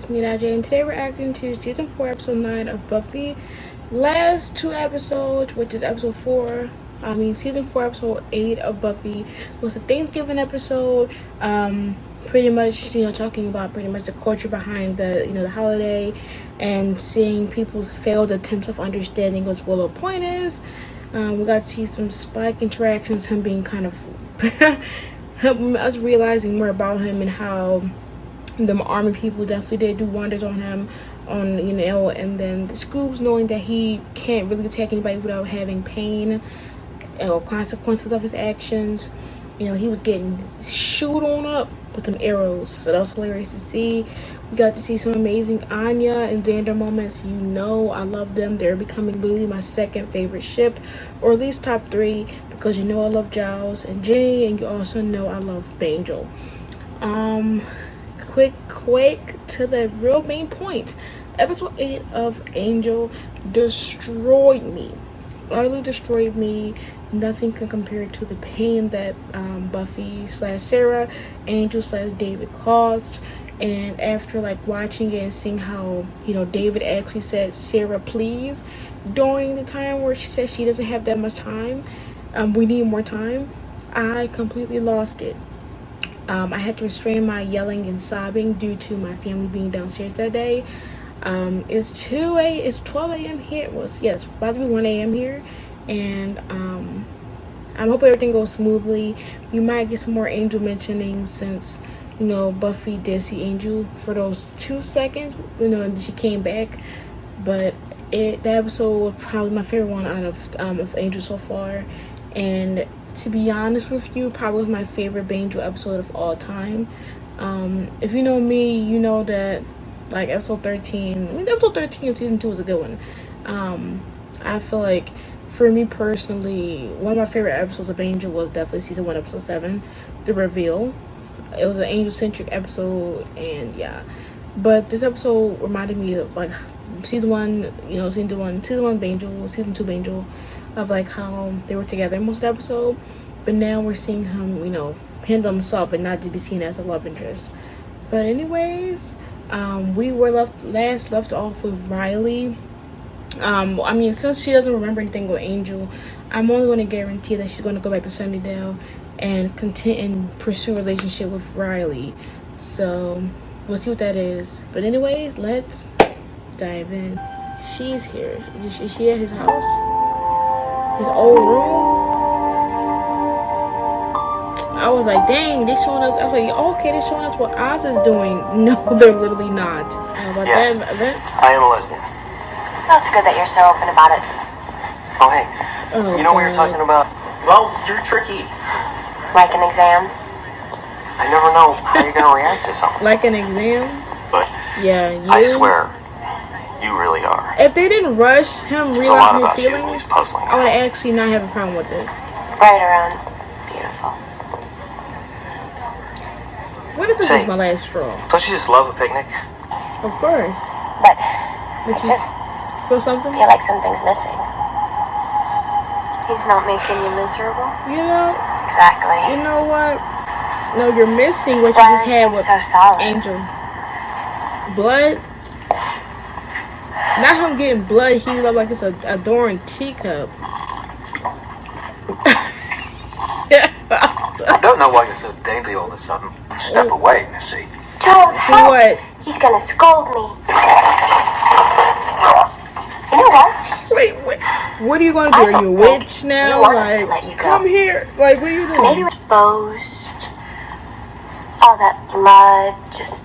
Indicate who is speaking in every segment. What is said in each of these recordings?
Speaker 1: it's me, Najee, and today we're acting to season 4, episode 9 of Buffy. Last 2 episodes, which is season 4, episode 8 of Buffy, was a Thanksgiving episode. Pretty much, talking about pretty much the culture behind the holiday, and seeing people's failed attempts of understanding what Willow's point is. We got to see some Spike interactions, him being kind of us realizing more about him and how the army people definitely did do wonders on him, and then the Scoops knowing that he can't really attack anybody without having pain or consequences of his actions. He was getting shoot on up with them arrows, so that was hilarious to see. We got to see some amazing Anya and Xander moments. I love them. They're becoming literally my second favorite ship, or at least top 3, because I love Giles and Jenny, and you also know I love Bangel. Quick to the real main point. Episode 8 of Angel destroyed me. Utterly destroyed me. Nothing can compare to the pain that Buffy / Sarah, Angel / David caused. And after watching it and seeing how David actually said Sarah please during the time where she said she doesn't have that much time, we need more time, I completely lost it. I had to restrain my yelling and sobbing due to my family being downstairs that day. It's 12 a.m. here. It's about to be 1 a.m. here, and I hope everything goes smoothly. We might get some more Angel mentioning since Buffy did see Angel for those 2 seconds, and she came back. But that episode was probably my favorite one out of Angel so far, and to be honest with you, probably was my favorite Angel episode of all time. If you know me, you know that episode 13 of season 2 was a good one. I feel like for me personally, one of my favorite episodes of Angel was definitely season 1, episode 7, the reveal. It was an Angel-centric episode, and yeah. But this episode reminded me of season 1, season 1 Angel, season 2 Angel, of how they were together most of the episode. But now we're seeing him, handle himself and not to be seen as a love interest. But anyways, we were left off with Riley. Since she doesn't remember anything with Angel, I'm only going to guarantee that she's going to go back to Sunnydale and pursue a relationship with Riley. So we'll see what that is. But anyways, let's dive in. She's here. Is she at his house? His old room? I was like, dang, they showing us. I was like, okay, they're showing us what Oz is doing. No, they're literally not.
Speaker 2: Yes,
Speaker 1: that event?
Speaker 2: I am a lesbian.
Speaker 3: Well, it's good that you're so open about it.
Speaker 2: Oh, hey. You know what you're talking about? Well, you're tricky.
Speaker 3: Like an exam?
Speaker 2: I never know how you're going to react to something.
Speaker 1: Like an exam?
Speaker 2: But
Speaker 1: yeah,
Speaker 2: I swear, you really are.
Speaker 1: If they didn't rush him realizing his feelings, I would actually not have a problem with this.
Speaker 3: Right around. Beautiful.
Speaker 1: What if this is my last straw?
Speaker 2: Don't you just love a picnic?
Speaker 1: Of course.
Speaker 3: But
Speaker 1: you
Speaker 3: just
Speaker 1: feel something?
Speaker 3: Feel like something's missing. He's not making you miserable? Exactly.
Speaker 1: You know what? No, you're missing what you just had with Angel. Blood? Not him getting blood heated up like it's a adoring teacup.
Speaker 2: I don't know why you're so dainty all of a sudden. Step away, Missy.
Speaker 3: Charles,
Speaker 1: for what?
Speaker 3: He's gonna scold me. You know what?
Speaker 1: Wait. What are you gonna do? Are you a witch now? Come here. What are you doing?
Speaker 3: Maybe exposed. All that blood just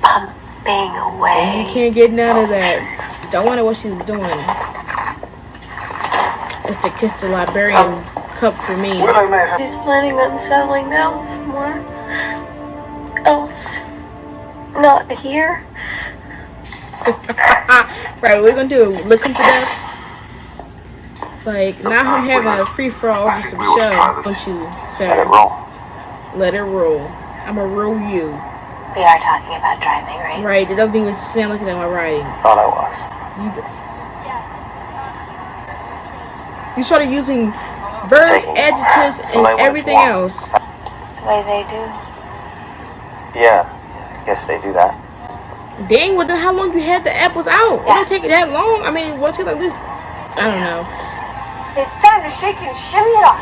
Speaker 3: pumping away.
Speaker 1: And you can't get none of that. I wonder what she's doing. It's the Kiss the Librarian cup for me.
Speaker 3: She's planning on settling down somewhere else. Not here.
Speaker 1: Right, what we're gonna do? Lick him to death? Now I'm having a free-for-all over some show. Don't you, sir?
Speaker 2: Let it roll.
Speaker 1: Let it roll. I'ma roll you.
Speaker 3: We are talking about driving, right?
Speaker 1: Right, it doesn't even sound like I'm riding.
Speaker 2: Thought I was.
Speaker 1: You started using verbs, adjectives, and everything else.
Speaker 3: The way they do.
Speaker 2: Yeah, I guess they do that.
Speaker 1: Dang, well then how long you had the apples out? It don't take it that long. I mean, what's it at least? I don't know.
Speaker 3: It's time to shake and shimmy it off.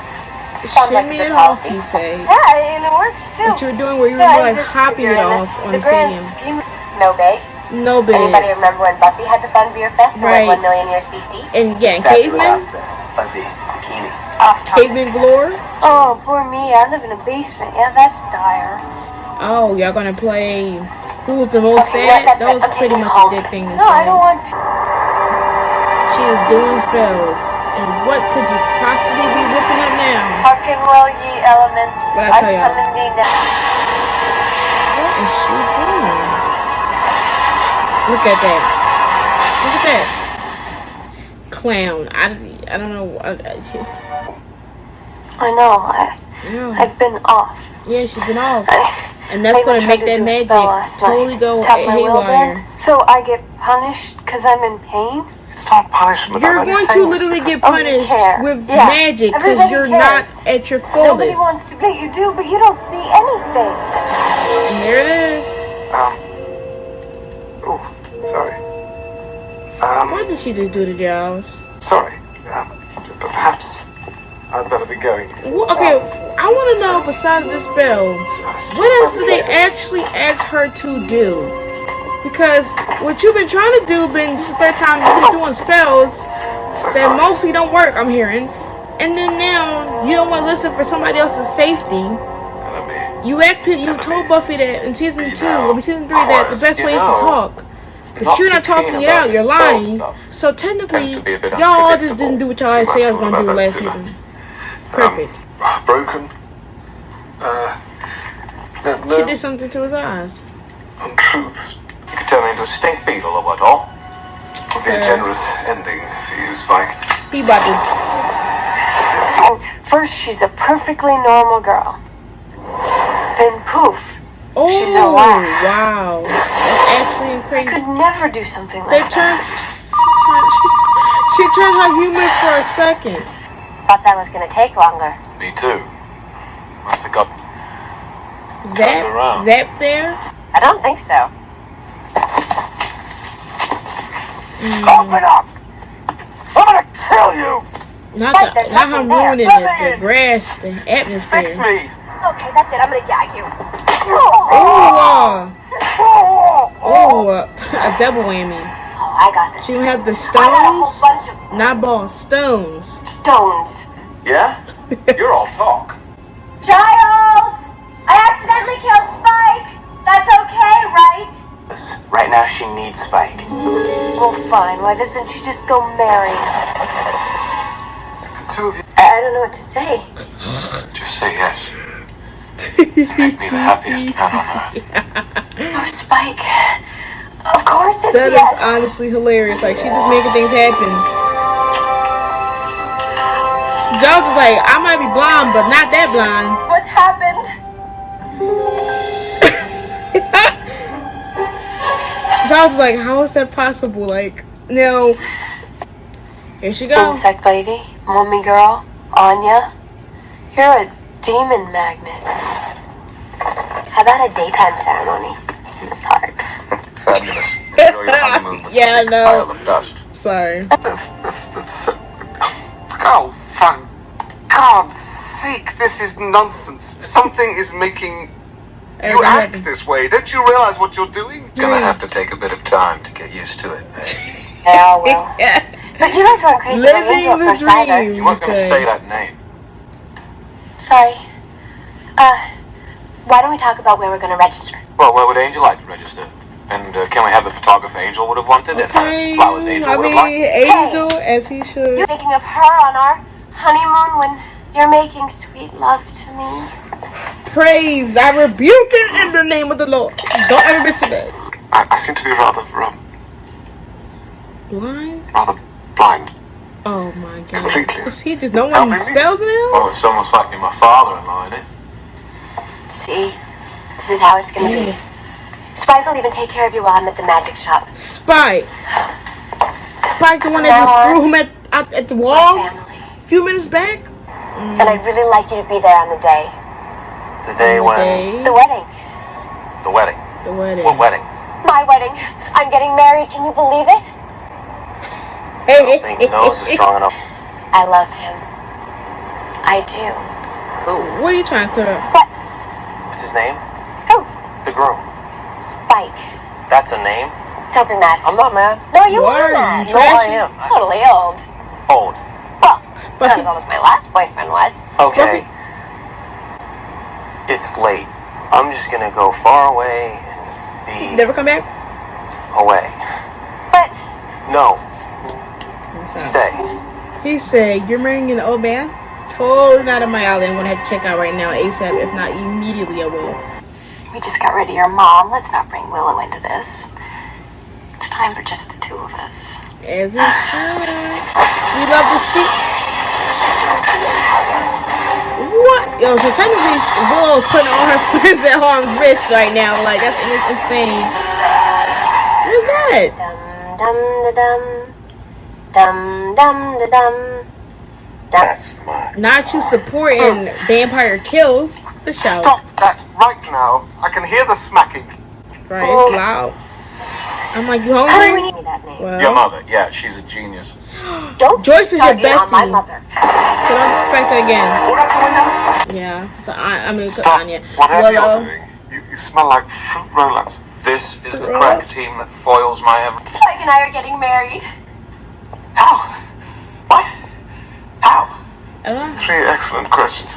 Speaker 1: Shimmy it off, you say.
Speaker 3: Yeah, and it works too.
Speaker 1: What you were doing where you were like hopping it off on the stadium.
Speaker 3: No bait.
Speaker 1: No bait.
Speaker 3: Anybody remember when Buffy had the Fun Beer Fest in like 1 million years BC?
Speaker 1: And yeah, caveman.
Speaker 2: Fuzzy bikini.
Speaker 1: Caveman galore.
Speaker 3: Oh, poor me. I live in a basement. Yeah, that's dire.
Speaker 1: Oh, y'all gonna play Who's the Most Sad? That was pretty much a dead thing to say.
Speaker 3: No, I don't want to.
Speaker 1: She is doing spells. And what could you possibly be whipping up now?
Speaker 3: Hearken well, ye elements.
Speaker 1: What I
Speaker 3: I
Speaker 1: tell y'all?
Speaker 3: summon thee now.
Speaker 1: What is she doing? Look at that. Look at that. Clown. I don't know.
Speaker 3: I know.
Speaker 1: Yeah.
Speaker 3: I've been off.
Speaker 1: Yeah, she's been off. And that's going to make that magic totally go haywire.
Speaker 3: So I get punished because I'm in pain?
Speaker 2: It's not punishment.
Speaker 1: You're going to literally get punished with magic because you're not at your
Speaker 3: Nobody
Speaker 1: fullest.
Speaker 3: wants to be. You do, but you don't see anything.
Speaker 1: And there it is.
Speaker 2: Oh, sorry.
Speaker 1: What did she just do to Giles?
Speaker 2: Sorry. Perhaps I'd better be going.
Speaker 1: Well, okay, I want to know, besides this spell, what else do they actually ask her to do? Because what you've been trying to do, this is the third time you've been doing spells that mostly don't work, I'm hearing. And then now, you don't want to listen for somebody else's safety. You told Buffy that in season 2, or season 3, that the best way is to talk. But you're not talking it out, you're lying. So technically, y'all just didn't do what y'all say I was going to do last season. Perfect.
Speaker 2: Broken.
Speaker 1: She did something to his eyes.
Speaker 2: Untruths. You could turn me into a stink beetle or what all. Would be a generous ending for you, Spike.
Speaker 1: He about
Speaker 3: to... First, she's a perfectly normal girl. Then poof.
Speaker 1: Oh,
Speaker 3: she's a liar.
Speaker 1: Wow. That's actually crazy.
Speaker 3: I could never do something like that.
Speaker 1: She turned her human for a second.
Speaker 3: Thought that was going to take longer.
Speaker 2: Me too. Must have got
Speaker 1: Zap there?
Speaker 3: I don't think so.
Speaker 2: Open up! I'm gonna kill you!
Speaker 1: Not him ruining the grass, the atmosphere.
Speaker 2: Fix me!
Speaker 3: Okay, that's it. I'm gonna gag you.
Speaker 1: A double whammy.
Speaker 3: Oh, I got this.
Speaker 1: She would have the stones, not balls, stones.
Speaker 3: Stones.
Speaker 2: Yeah? You're all talk.
Speaker 3: Giles! I accidentally killed Spike! That's okay, right?
Speaker 2: Right now she needs Spike.
Speaker 3: Well, fine. Why doesn't she just go marry?
Speaker 2: The two of you...
Speaker 3: I don't know what to say.
Speaker 2: Just say yes. Make me the happiest man on earth.
Speaker 3: Oh, Spike. Of course it's
Speaker 1: That
Speaker 3: yes.
Speaker 1: is honestly hilarious. Like, she just making things happen. Giles is like, I might be blind, but not that blind.
Speaker 3: What's happened?
Speaker 1: Giles is like, how is that possible? Like, no. Here she goes.
Speaker 3: Insect lady, mummy girl, Anya. You're a demon magnet. How about a daytime ceremony in the park?
Speaker 2: Fabulous. Enjoy your honeymoon with
Speaker 1: Yeah, I
Speaker 2: a
Speaker 1: know.
Speaker 2: pile of dust.
Speaker 1: Sorry.
Speaker 2: That's oh, for God's sake, this is nonsense. Something is making you act this way. Don't you realize what you're doing? Gonna have to take a bit of time to get used to it.
Speaker 3: Yeah, well. But you guys weren't crazy about Angel at first either.
Speaker 2: You weren't going to say that name.
Speaker 3: Sorry. Why don't we talk about where we're going to register?
Speaker 2: Well, where would Angel like to register? And can we have the photographer Angel would have wanted?
Speaker 1: Okay.
Speaker 2: And flowers Angel would have liked?
Speaker 1: Angel, as he should.
Speaker 3: You're thinking of her on our honeymoon when you're making sweet love to me?
Speaker 1: Praise. I rebuke it in the name of the Lord. Don't ever mention that.
Speaker 2: I seem to be rather
Speaker 1: blind?
Speaker 2: Rather blind.
Speaker 1: Oh my God.
Speaker 2: Completely.
Speaker 1: Is he just no one spells in him?
Speaker 2: Oh, it's almost like you're my father-in-law, isn't it?
Speaker 3: See, this is how it's going to be. Spike will even take care of you while I'm at the magic shop.
Speaker 1: Spike, the one that just threw him at the wall a few minutes back?
Speaker 3: And I'd really like you to be there on the day.
Speaker 2: The day when?
Speaker 3: The wedding.
Speaker 2: The wedding.
Speaker 1: The wedding.
Speaker 2: What wedding?
Speaker 3: My wedding. I'm getting married. Can you believe it?
Speaker 4: I don't think nose is strong enough.
Speaker 3: I love him. I do.
Speaker 1: What are you trying to clear up?
Speaker 3: What?
Speaker 4: What's his name?
Speaker 3: Who?
Speaker 4: The groom.
Speaker 3: Spike.
Speaker 4: That's a name?
Speaker 3: Don't be mad.
Speaker 4: I'm not mad.
Speaker 3: No, you
Speaker 1: Why
Speaker 3: are
Speaker 1: are
Speaker 3: mad.
Speaker 1: you
Speaker 4: No, I
Speaker 1: trashy?
Speaker 4: am.
Speaker 3: Totally old.
Speaker 4: Old.
Speaker 3: Well,
Speaker 1: Buffy.
Speaker 3: not as old as my last boyfriend was.
Speaker 4: Okay. It's late. I'm just gonna go far away and be
Speaker 1: Never come back?
Speaker 4: away.
Speaker 3: But
Speaker 4: No. Stay.
Speaker 1: He said, you're marrying an old man? Totally not in my alley. I'm going to have to check out right now ASAP. If not, immediately I will.
Speaker 3: we just got rid of your mom. Let's not bring Willow into this. It's time for just the two of us.
Speaker 1: As it should. We love to see. What? Yo, so technically Willow's putting all her friends at harm's wrist right now. Like, that's insane. What was that?
Speaker 3: Dum dum da dum. Dum dum da dum.
Speaker 4: That's mine.
Speaker 1: Not you supporting vampire kills. The show.
Speaker 2: Stop that right now. I can hear the smacking.
Speaker 1: Right, it's loud. I'm like, you
Speaker 3: How do we
Speaker 1: hungry?
Speaker 3: need that name?
Speaker 2: Your
Speaker 1: Well,
Speaker 2: mother, yeah, she's a genius.
Speaker 3: Don't
Speaker 1: Joyce is your
Speaker 3: start in on my
Speaker 1: bestie.
Speaker 3: mother.
Speaker 1: So don't suspect her again. Yeah. So I mean,
Speaker 2: Stop.
Speaker 1: Anya.
Speaker 2: Whatever
Speaker 1: Willow.
Speaker 2: you're doing, you smell like fruit roll-ups.
Speaker 5: This is the
Speaker 1: Fruit
Speaker 5: crack
Speaker 1: roll-ups?
Speaker 5: team that foils my efforts.
Speaker 3: Spike and I are getting married.
Speaker 2: How? What? How?
Speaker 1: I don't know.
Speaker 2: 3 excellent questions.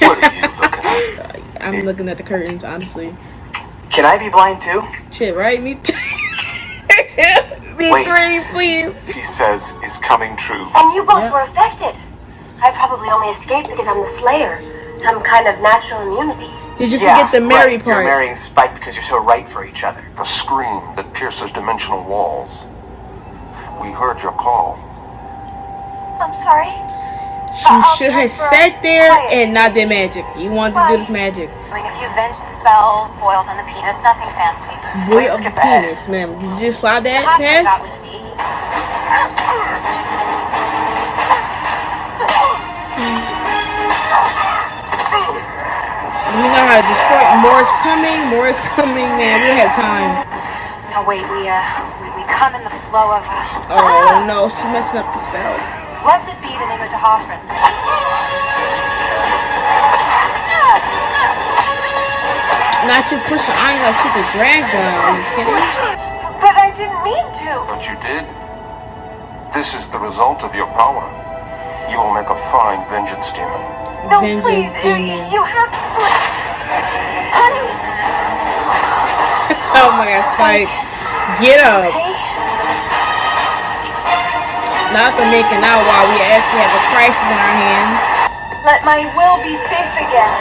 Speaker 5: What are you looking at?
Speaker 1: I'm looking at the curtains, honestly.
Speaker 4: Can I be blind too?
Speaker 1: Shit, right? Me too. Me
Speaker 4: Wait.
Speaker 1: three, please.
Speaker 2: He says is coming true.
Speaker 3: And you both
Speaker 1: Yeah.
Speaker 3: were affected. I probably only escaped because I'm the Slayer. Some kind of natural immunity.
Speaker 1: Did you forget the Mary
Speaker 4: right.
Speaker 1: part?
Speaker 4: You're marrying Spike because you're so right for each other.
Speaker 5: A scream that pierces dimensional walls. We heard your call.
Speaker 3: I'm sorry.
Speaker 1: She should have sat there and not did magic. You wanted to do this magic.
Speaker 3: Doing a few vengeance spells, boils on the penis, nothing fancy.
Speaker 1: Boy of the
Speaker 4: skip ahead.
Speaker 1: penis, ma'am. You just slide that
Speaker 3: Hasn't got
Speaker 1: past?
Speaker 3: with me.
Speaker 1: You know how to destroy. More is coming, man. We don't have time.
Speaker 3: No, wait, we come in the flow of.
Speaker 1: Oh no, she's messing up the spells.
Speaker 3: Blessed be the name of Dahafren.
Speaker 1: Not you pushing iron like she's a drag down. Are you kidding?
Speaker 3: But I didn't mean to.
Speaker 5: But you did. This is the result of your power. You will make a fine vengeance demon.
Speaker 3: No,
Speaker 1: Vengeance
Speaker 3: please,
Speaker 1: demon.
Speaker 3: you have to. Honey.
Speaker 1: Oh my god, Spike. Get up.
Speaker 3: Hey.
Speaker 1: Not the making out while we actually have a crisis in our hands.
Speaker 3: Let my will be safe again.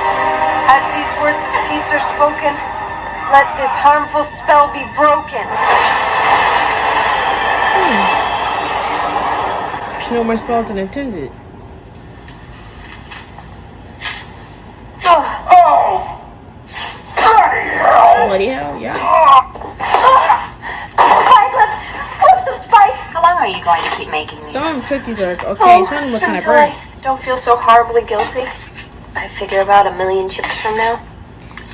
Speaker 3: As these words of peace are spoken, let this harmful spell be broken.
Speaker 1: There's no more spells than intended.
Speaker 3: Oh.
Speaker 1: Bloody hell, yeah.
Speaker 3: Spike, let's some Spike. How long are you going to keep making these?
Speaker 1: Some cookies are okay. Some of them look kind of
Speaker 3: until
Speaker 1: burnt.
Speaker 3: I don't feel so horribly guilty. I figure about 1,000,000 chips from now.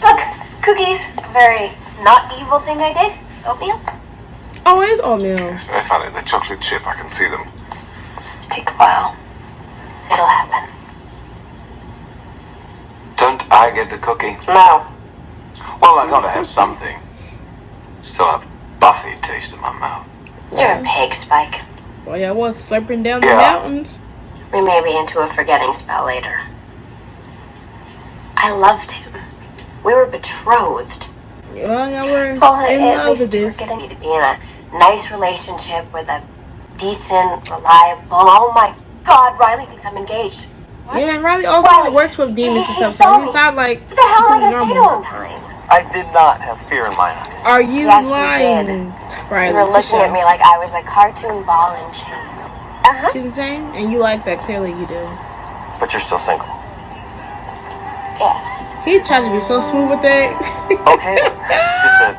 Speaker 3: Look, cookies. A very not evil thing I did. Oatmeal.
Speaker 1: Oh, it is oatmeal.
Speaker 2: It's very funny. The chocolate chip, I can see them.
Speaker 3: It'll take a while. It'll happen.
Speaker 5: Don't I get the cookie?
Speaker 3: No.
Speaker 5: Well, I gotta have something. Still have Buffy taste in my mouth.
Speaker 3: You're a pig, Spike.
Speaker 1: Well, yeah, I was slurping down the
Speaker 5: Yeah.
Speaker 1: mountains.
Speaker 3: We may be into a forgetting spell later. I loved him. We were betrothed.
Speaker 1: Well, yeah, we're
Speaker 3: Well,
Speaker 1: in
Speaker 3: at
Speaker 1: love with
Speaker 3: least we're
Speaker 1: this.
Speaker 3: getting to be in a nice relationship with a decent, reliable. Oh my God, Riley thinks I'm engaged. What?
Speaker 1: Yeah, and Riley also
Speaker 3: Riley,
Speaker 1: works with demons and
Speaker 3: he
Speaker 1: stuff,
Speaker 3: saw
Speaker 1: so
Speaker 3: me.
Speaker 1: he's not like
Speaker 3: What the hell am I
Speaker 1: completely
Speaker 3: gonna say to
Speaker 1: normal.
Speaker 3: him time?
Speaker 4: I did not have fear in my eyes.
Speaker 1: Are you
Speaker 3: Yes, you
Speaker 1: lying,
Speaker 3: did.
Speaker 1: Riley?
Speaker 3: You were
Speaker 1: for
Speaker 3: looking
Speaker 1: sure.
Speaker 3: at me like I was a cartoon ball and chain. Uh-huh.
Speaker 1: She's insane, and you like that. Clearly, you do.
Speaker 4: But you're still single.
Speaker 3: Yes.
Speaker 1: He tried to be so smooth with that.
Speaker 4: Okay, just a.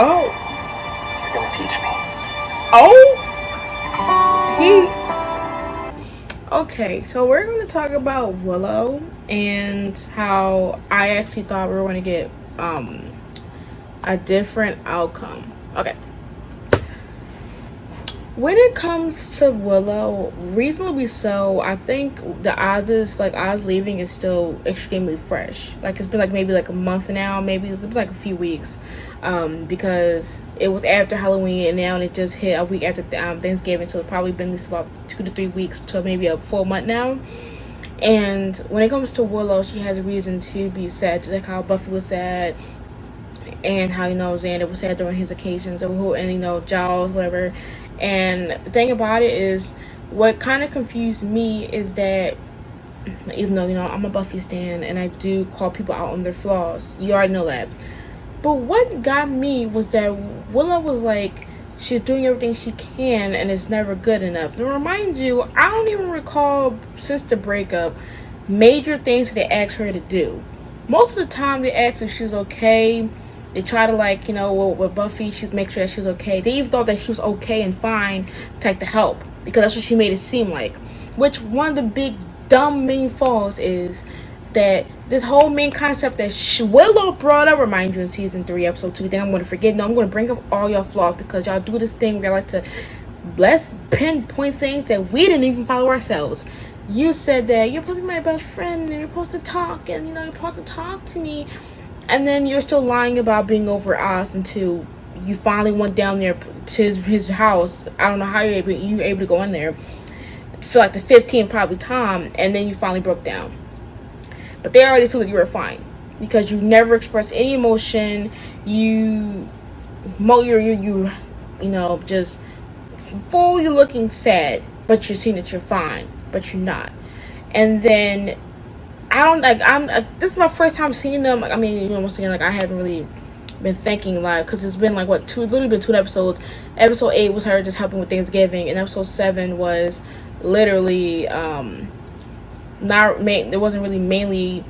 Speaker 1: Oh,
Speaker 4: You're gonna teach me.
Speaker 1: oh, he. Okay, so we're going to talk about Willow and how I actually thought we were going to get a different outcome. Okay. When it comes to Willow, reasonably so, I think the odds leaving is still extremely fresh. Like, it's been like maybe like a month now, maybe it's like a few weeks, because it was after Halloween and now it just hit a week after Thanksgiving, so it's probably been at least about 2 to 3 weeks to maybe a full month now. And when it comes to Willow, she has a reason to be sad, just like how Buffy was sad, and how, Xander was sad during his occasions, and Giles, whatever. And the thing about it is, what kind of confused me is that, even though, I'm a Buffy stan and I do call people out on their flaws, you already know that. But what got me was that Willow was like, she's doing everything she can and it's never good enough. To remind you, I don't even recall since the breakup major things they asked her to do. Most of the time they asked if she was okay. They try to, with Buffy, she'd make sure that she was okay. They even thought that she was okay and fine to take the help, because that's what she made it seem like. Which, one of the big, dumb main flaws is that this whole main concept that Willow brought up, remind you, in season 3, episode 2, then I'm going to forget. No, I'm going to bring up all your flaws, because y'all do this thing where y'all like to, let's pinpoint things that we didn't even follow ourselves. You said that you're supposed to be my best friend, and you're supposed to talk, and, you're supposed to talk to me. And then you're still lying about being over us until you finally went down there to his house. I don't know how you were able to go in there for like the 15th probably time, and then you finally broke down. But they already told you were fine, because you never expressed any emotion. You just fully looking sad, but you're saying that you're fine, but you're not. And then this is my first time seeing them. Once again, I haven't really been thinking live, because it's been literally been 2 episodes. Episode 8 was her just helping with Thanksgiving, and episode 7 was literally it wasn't really mainly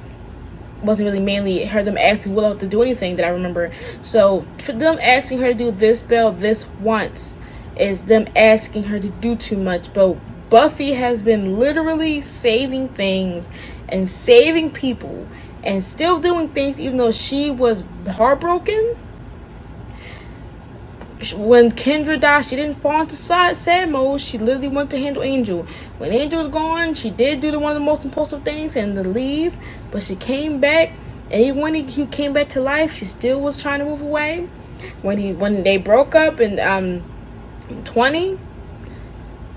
Speaker 1: them asking Willow to do anything that I remember. So for them asking her to do this spell this once is them asking her to do too much. But Buffy has been literally saving things and saving people and still doing things, even though she was heartbroken. When Kendra died, she didn't fall into sad mode. She literally went to handle Angel. When Angel was gone, she did do one of the most impulsive things and to leave, but she came back. And even when he came back to life, she still was trying to move away. When they broke up in 20,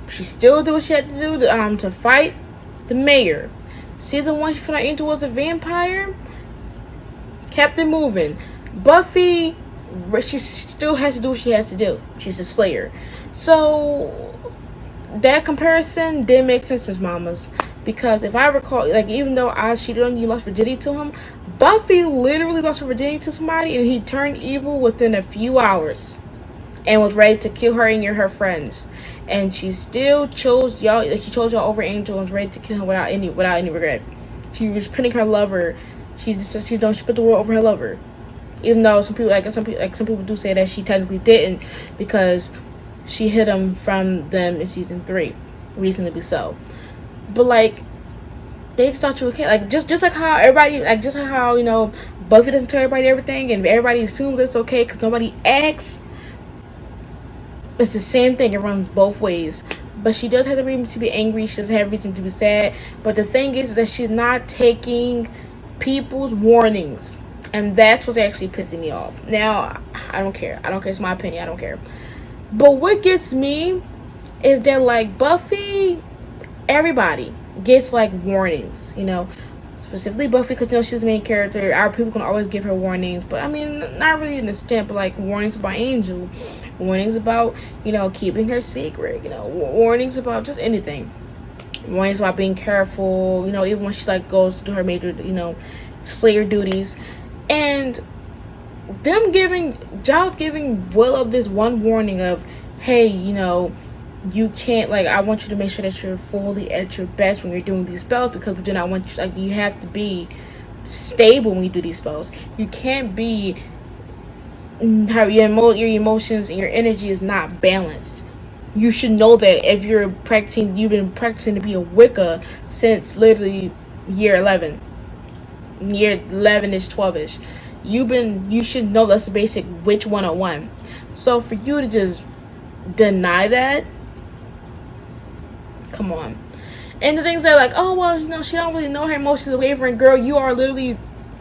Speaker 1: she still did what she had to do to fight the mayor. Season 1, she found out Angel was a vampire. Kept it moving. Buffy, she still has to do what she has to do. She's a slayer. So that comparison didn't make sense, Miss Mamas. Because if I recall, even though I cheated on you, lost virginity to him, Buffy literally lost her virginity to somebody, and he turned evil within a few hours and was ready to kill her and her friends. And she still chose y'all. She chose y'all over Angel and was ready to kill him without any regret. She was putting her lover. She put the world over her lover. Even though some people do say that she technically didn't, because she hid him from them in season 3, reasonably so. But they just thought you were okay. Just like how everybody, Buffy doesn't tell everybody everything, and everybody assumes it's okay because nobody asks. It's the same thing. It runs both ways. But she does have the reason to be angry. She does have reason to be sad. But the thing is that she's not taking people's warnings. And that's what's actually pissing me off. Now, I don't care. It's my opinion. I don't care. But what gets me is that, Buffy, everybody gets, warnings, Specifically Buffy, because, she's the main character. Our people can always give her warnings. But, not really in the extent, but, warnings about Angel. Warnings about, keeping her secret. Warnings about just anything. Warnings about being careful. Even when she, goes to do her major, Slayer duties. And them Giles giving Willow this one warning of, hey, you can't, I want you to make sure that you're fully at your best when you're doing these spells, because we do not want you, you have to be stable when you do these spells. You can't be, how your emotions and your energy is not balanced. you should know that if you've been practicing to be a Wicca since literally year 11. Year 11-ish, 12-ish. You should know that's the basic witch 101. So for you to just deny that, come on. And the things that are like, oh well, she don't really know her emotions wavering. Girl, you are literally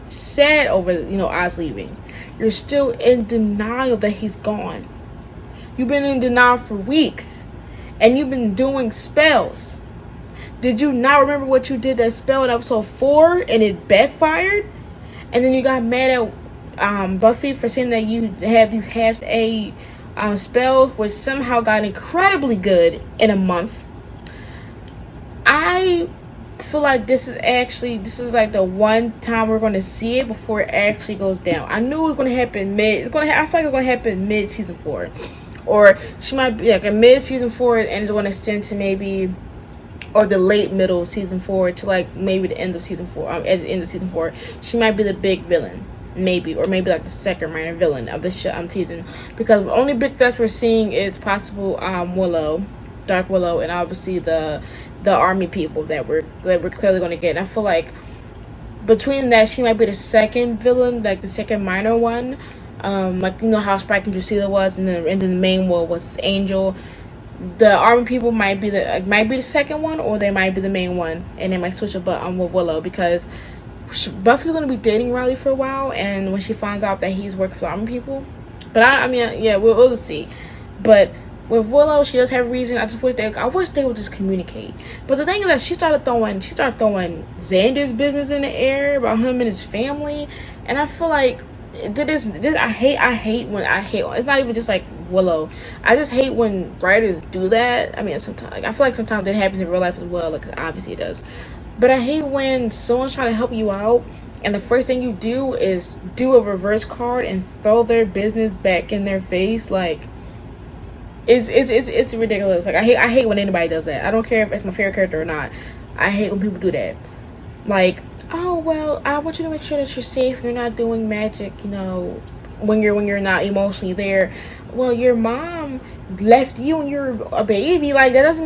Speaker 1: sad over Oz leaving. You're still in denial that he's gone. You've been in denial for weeks, and you've been doing spells. Did you not remember what you did that spell in episode 4 and it backfired? And then you got mad at Buffy for saying that you have these half-a spells, which somehow got incredibly good in a month. I feel like this is like the one time we're going to see it before it actually goes down. I knew it was going to happen I feel like it's going to happen mid season 4, or she might be like a mid season 4 and it's going to extend to maybe, or the late middle season 4 to like maybe the end of season 4. At the end of season 4, she might be the big villain, maybe, or maybe like the second minor villain of the season, because the only big threats we're seeing is possible Willow, Dark Willow, and obviously the army people that we're clearly going to get. And I feel like between that, she might be the second villain, like the second minor one, like how Spike and Drusilla was, and then the main one was Angel. The army people might be the second one, or they might be the main one, and they might switch up with Willow, because Buffy's going to be dating Riley for a while, and when she finds out that he's working for the army people, but I mean, yeah, we'll see. But with Willow, she does have a reason. I wish they would just communicate. But the thing is that she started throwing Xander's business in the air about him and his family, and I feel like I hate when it's not even just like Willow. I just hate when writers do that. I mean, sometimes I feel like sometimes it happens in real life as well. Like, obviously it does. But I hate when someone's trying to help you out, and the first thing you do is do a reverse card and throw their business back in their face. Like, it's ridiculous. Like, I hate when anybody does that. I don't care if it's my favorite character or not. I hate when people do that. Like, oh well, I want you to make sure that you're safe. You're not doing magic, when you're not emotionally there. Well, your mom left you when you're a baby. Like, that's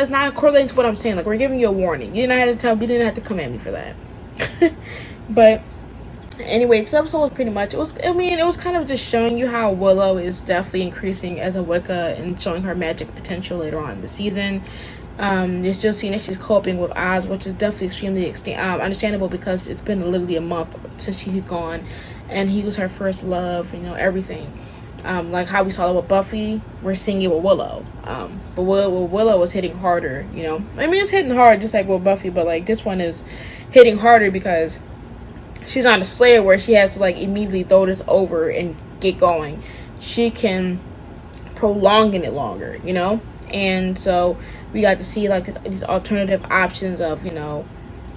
Speaker 1: not correlating to what I'm saying. Like, we're giving you a warning. You didn't have to come at me for that. But anyway, this episode was pretty much, it was kind of just showing you how Willow is definitely increasing as a Wicca and showing her magic potential later on in the season. You're still seeing that she's coping with Oz, which is definitely extremely understandable, because it's been literally a month since she's gone, and he was her first love, everything. Like how we saw it with Buffy, we're seeing it with Willow. But Willow was hitting harder, I mean, it's hitting hard just like with Buffy, but like this one is hitting harder because she's not a slayer where she has to like immediately throw this over and get going. She can prolong it longer, and so we got to see like these alternative options of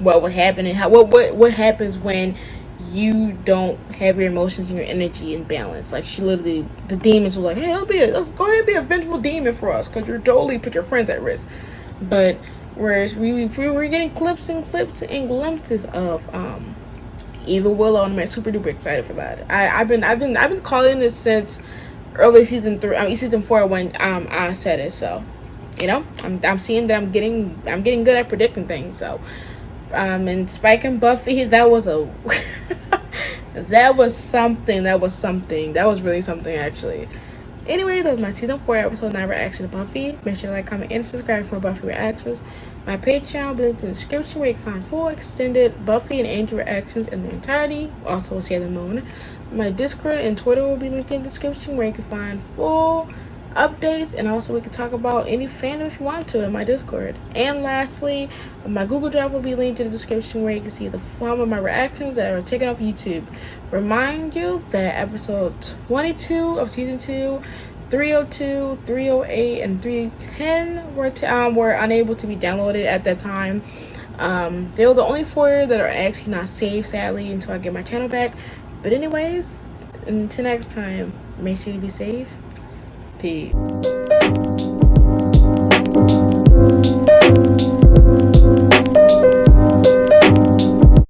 Speaker 1: what would happen, and what happens when you don't have your emotions and your energy in balance. Like, she literally, the demons were like, hey, let's go ahead and be a vengeful demon for us, because you're totally put your friends at risk. But whereas we were getting clips and glimpses of Evil Willow, and I'm super duper excited for that. I've been calling this since early season 4 when I said it. So I'm seeing that I'm getting good at predicting things. So and Spike and Buffy, that was something. That was really something, actually. Anyway, that was my season 4 episode 9 reaction to Buffy. Make sure to like, comment, and subscribe for more Buffy reactions. My Patreon will be linked in the description, where you can find full extended Buffy and Angel reactions in their entirety. Also, Sailor Moon. My Discord and Twitter will be linked in the description, where you can find full updates, and also we can talk about any fandom if you want to in my Discord. And lastly, my Google Drive will be linked in the description, where you can see the form of my reactions that are taken off YouTube. Remind you that episode 22 of season 2, 302, 308, and 310 were unable to be downloaded at that time. They were the only 4 that are actually not saved, sadly, until I get my channel back. But anyways, until next time, make sure you be safe. Peace.